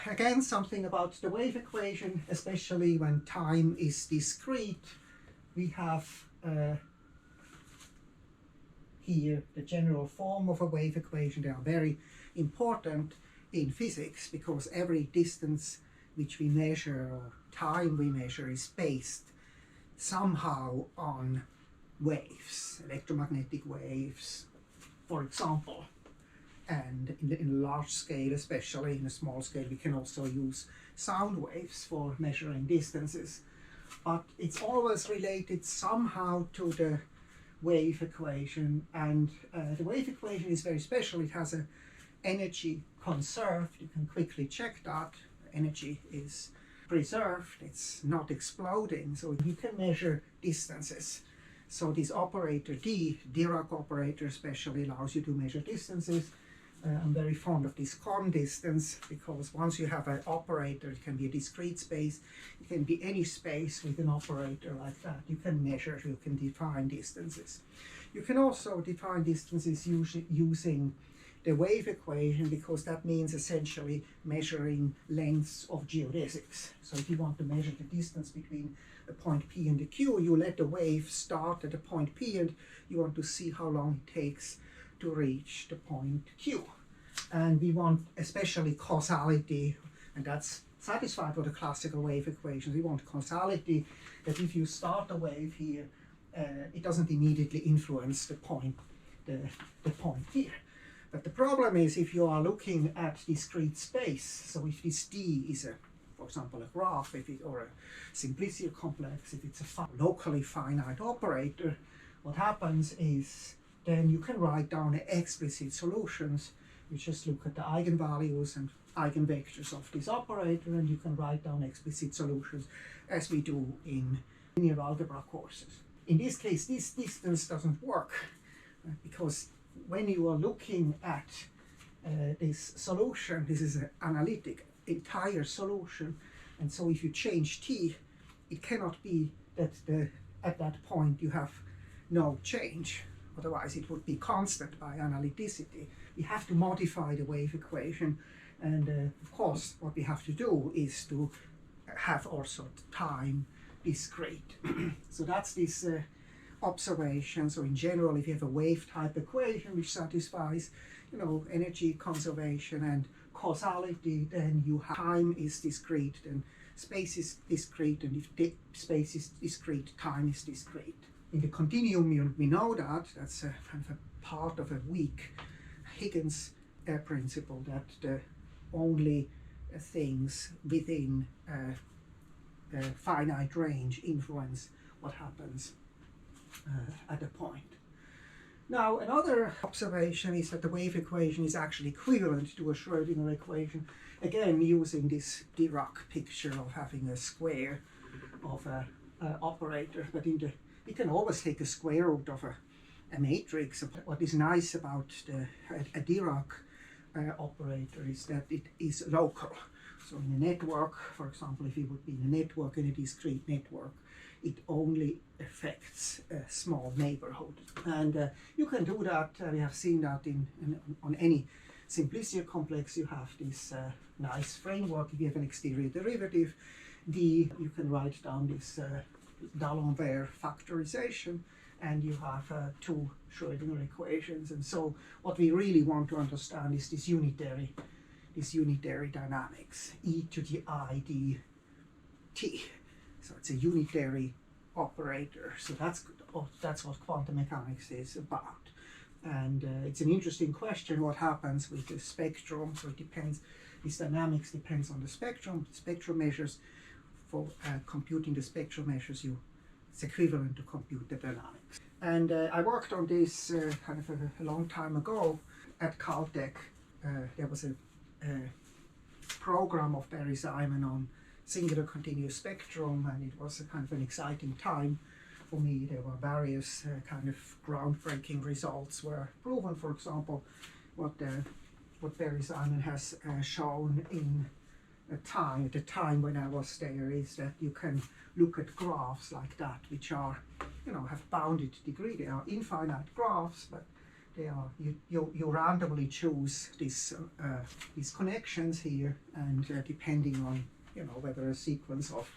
again, something about the wave equation, especially when time is discrete. We have here the general form of a wave equation. They are very important in physics because every distance which we measure or time we measure is based somehow on waves, electromagnetic waves, for example. And in a large scale, especially in a small scale, we can also use sound waves for measuring distances. But it's always related somehow to the wave equation. And the wave equation is very special. It has an energy conserved. You can quickly check that. Energy is preserved. It's not exploding. So you can measure distances. So this operator D, Dirac operator especially, allows you to measure distances. I'm very fond of this con distance because once you have an operator, it can be a discrete space, it can be any space with an operator like that. You can measure, you can define distances. You can also define distances using the wave equation because that means essentially measuring lengths of geodesics. So if you want to measure the distance between a point P and the Q, you let the wave start at a point P and you want to see how long it takes to reach the point Q. And we want especially causality, and that's satisfied with the classical wave equations. We want causality, that if you start a wave here, it doesn't immediately influence the point here. But the problem is if you are looking at discrete space, so if this D is for example, a graph, or a simplicial complex, if it's a locally finite operator, what happens is then you can write down explicit solutions. You just look at the eigenvalues and eigenvectors of this operator, and you can write down explicit solutions as we do in linear algebra courses. In this case, this distance doesn't work because when you are looking at this solution, this is an analytic entire solution, and so if you change t, it cannot be that at that point you have no change. Otherwise it would be constant by analyticity. We have to modify the wave equation, and of course what we have to do is to have also time discrete. So that's this observation. So in general, if you have a wave type equation which satisfies energy conservation and causality, then you have time is discrete, then space is discrete, and if space is discrete, time is discrete. In the continuum, we know that that's a kind of a part of a weak Higgins principle, that the only things within a finite range influence what happens at a point. Now, another observation is that the wave equation is actually equivalent to a Schrödinger equation, again using this Dirac picture of having a square of an operator, but we can always take a square root of a matrix. What is nice about a Dirac operator is that it is local. So in a network, for example, if it would be in a network, in a discrete network, it only affects a small neighborhood. And you can do that, we have seen that on any simplicial complex. You have this nice framework. If you have an exterior derivative, you can write down this D'Alembert factorization, and you have two Schrödinger equations. And so what we really want to understand is this unitary dynamics, e to the I dt. So it's a unitary operator. So that's what quantum mechanics is about. And it's an interesting question, what happens with the spectrum. So it depends, this dynamics depends on the spectrum. Spectrum measures, for computing the spectral measures, it's equivalent to compute the dynamics. And I worked on this kind of a long time ago at Caltech. There was a program of Barry Simon on singular continuous spectrum, and it was a kind of an exciting time for me. There were various kind of groundbreaking results were proven. For example, what Barry Simon has shown in the time when I was there, is that you can look at graphs like that, which are, have bounded degree. They are infinite graphs, but They are you randomly choose these connections here, and depending on whether a sequence of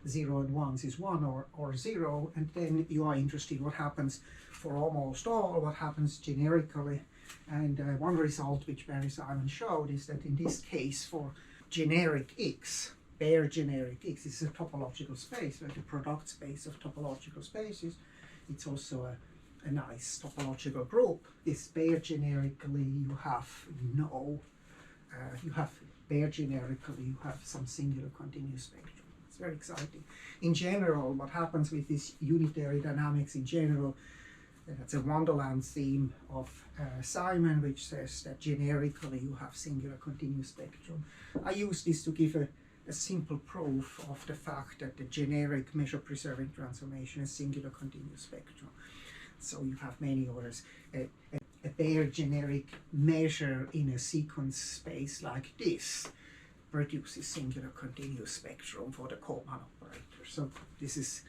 0 and 1s is 1 or 0, and then you are interested what happens for almost all, what happens generically. And one result which Barry Simon showed is that in this case for generic X, bare generic X, this is a topological space, like the product space of topological spaces. It's also a nice topological group. This bare generically you have bare generically you have some singular continuous spectrum. It's very exciting. In general, what happens with this unitary dynamics in general, that's a Wonderland theme of Simon, which says that generically you have singular continuous spectrum. I use this to give a simple proof of the fact that the generic measure-preserving transformation is singular continuous spectrum. So you have many others. A bare generic measure in a sequence space like this produces singular continuous spectrum for the Coleman operator. So this is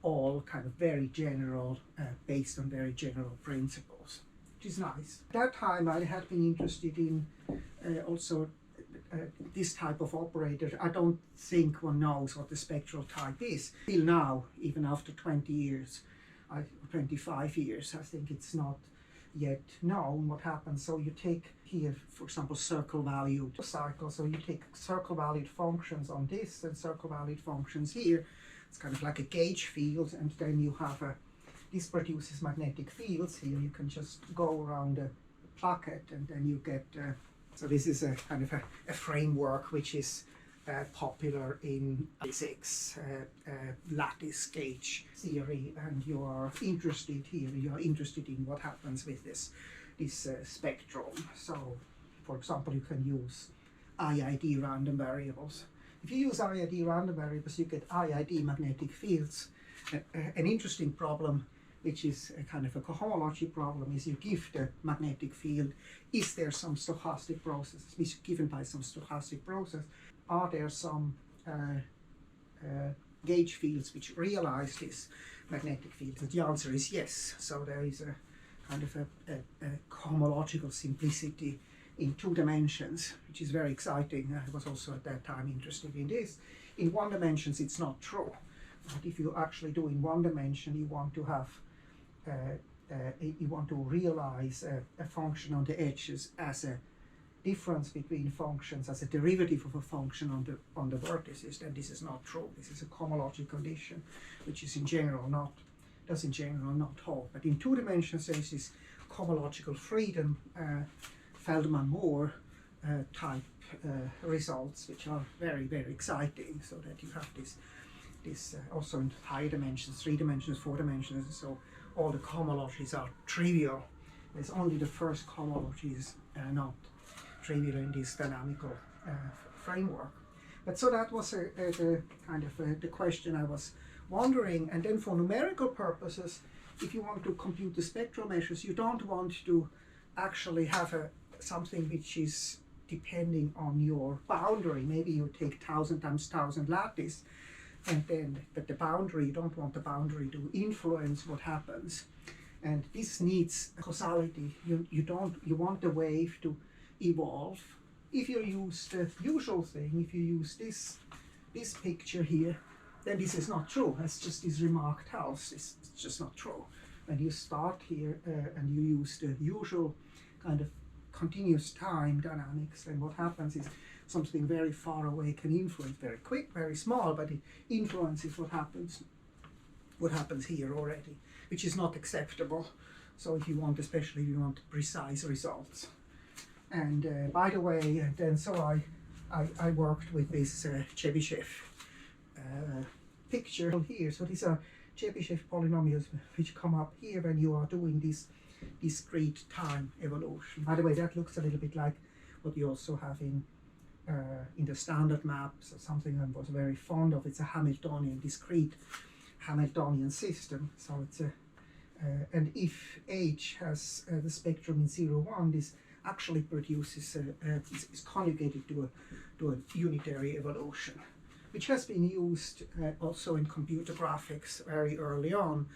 all kind of very general, based on very general principles, which is nice. At that time I had been interested in also this type of operator. I don't think one knows what the spectral type is. Till now, even after 20 years, 25 years, I think it's not yet known what happens. So you take here, for example, circle valued cycle. So you take circle valued functions on this and circle valued functions here. It's kind of like a gauge field, and then you have this produces magnetic fields here. You can just go around a placket and then you get, so this is a kind of a framework which is popular in physics, lattice gauge theory, and you are interested here, you are interested in what happens with this spectrum. So, for example, you can use IID random variables. If you use IID random variables, you get IID magnetic fields. An interesting problem, which is a kind of a cohomology problem, is you give the magnetic field, is there some stochastic process, is given by some stochastic process, are there some gauge fields which realize this magnetic field? And the answer is yes. So there is a kind of a cohomological simplicity in 2 dimensions, which is very exciting. I was also at that time interested in this. In 1 dimension it's not true, but if you actually do in 1 dimension, you want to have you want to realize a function on the edges as a difference between functions, as a derivative of a function on the vertices, then this is not true. This is a cohomological condition, which is in general not hold. But in 2 dimensions there is this cohomological freedom, Feldman-Moore type results, which are very, very exciting, so that you have this also in higher dimensions, 3 dimensions, 4 dimensions, so all the cohomologies are trivial. There's only the first cohomologies not trivial in this dynamical framework. But so that was the kind of the question I was wondering. And then for numerical purposes, if you want to compute the spectral measures, you don't want to actually have something which is depending on your boundary. Maybe you take 1000 times 1000 lattice, and then, but the boundary, you don't want the boundary to influence what happens. And this needs causality. You want the wave to evolve. If you use the usual thing, if you use this picture here, then this is not true. That's just this remark tells. It's just not true. When you start here and you use the usual kind of continuous time dynamics, then what happens is something very far away can influence, very quick, very small, but it influences what happens here already, which is not acceptable. So if you want, especially if you want precise results. And by the way, then so I worked with this Chebyshev picture here. So these are Chebyshev polynomials which come up here when you are doing this discrete time evolution. By the way, that looks a little bit like what you also have in the standard maps, or something I was very fond of. It's a Hamiltonian, discrete Hamiltonian system. So it's and if H has the spectrum in 0, 1, this actually produces is conjugated to a unitary evolution, which has been used also in computer graphics very early on.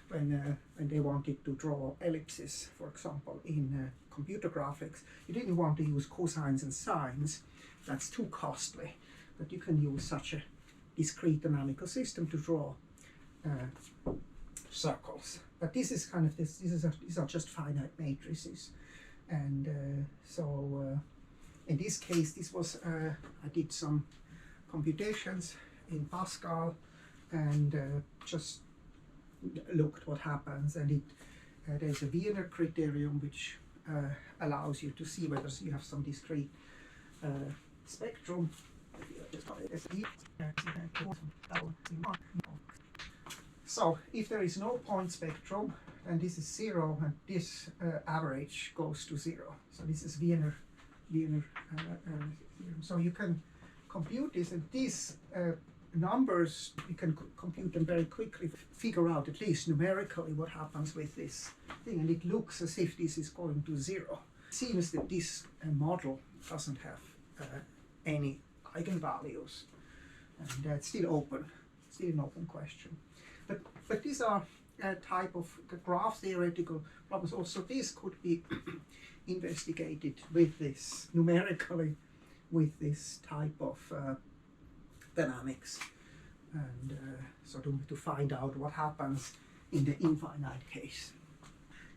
when they wanted to draw ellipses, for example, in computer graphics. You didn't want to use cosines and sines. That's too costly. But you can use such a discrete dynamical system to draw circles. But this is kind of these are just finite matrices, and so in this case, this was I did some computations in Pascal and just looked what happens, and there's a Wiener criterion which allows you to see whether you have some discrete spectrum. So if there is no point spectrum, then this is 0, and this average goes to 0. So this is Wiener theorem. So you can compute this, and these numbers, you can compute them very quickly, figure out at least numerically what happens with this thing, and it looks as if this is going to 0. It seems that this model doesn't have any eigenvalues, and that's still open, still an open question. But these are a type of graph theoretical problems. Also, this could be investigated with this numerically, with this type of dynamics, and so to find out what happens in the infinite case.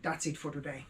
That's it for today.